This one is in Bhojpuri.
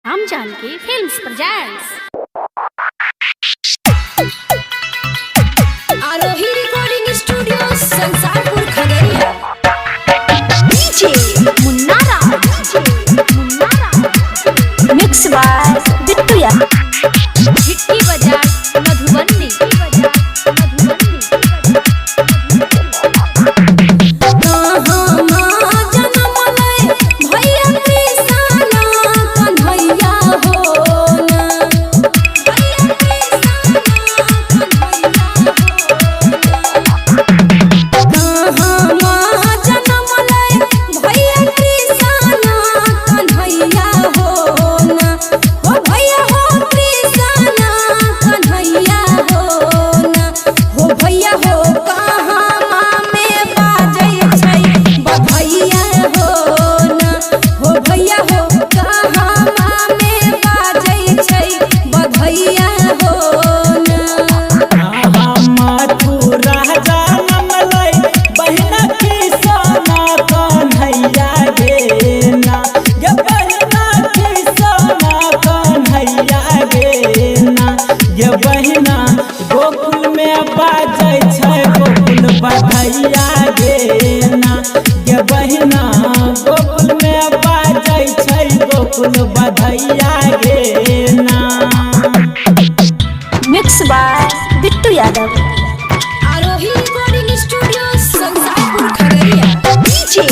हम Janki films presents Aarohi recording studio Sansarpur Khagaria. DJ Munna Rao mix by Bittu या हिट्टी बाजार मधुबनी बहिना गोकुल में बाजै छै गोकुल बधैया गेना गे बहिना गोकुल में बाजै छै गोकुल बधैया गेना। Mix by Bittu Yadav. Aarohi recording studio Sansarpur Khagaria. DJ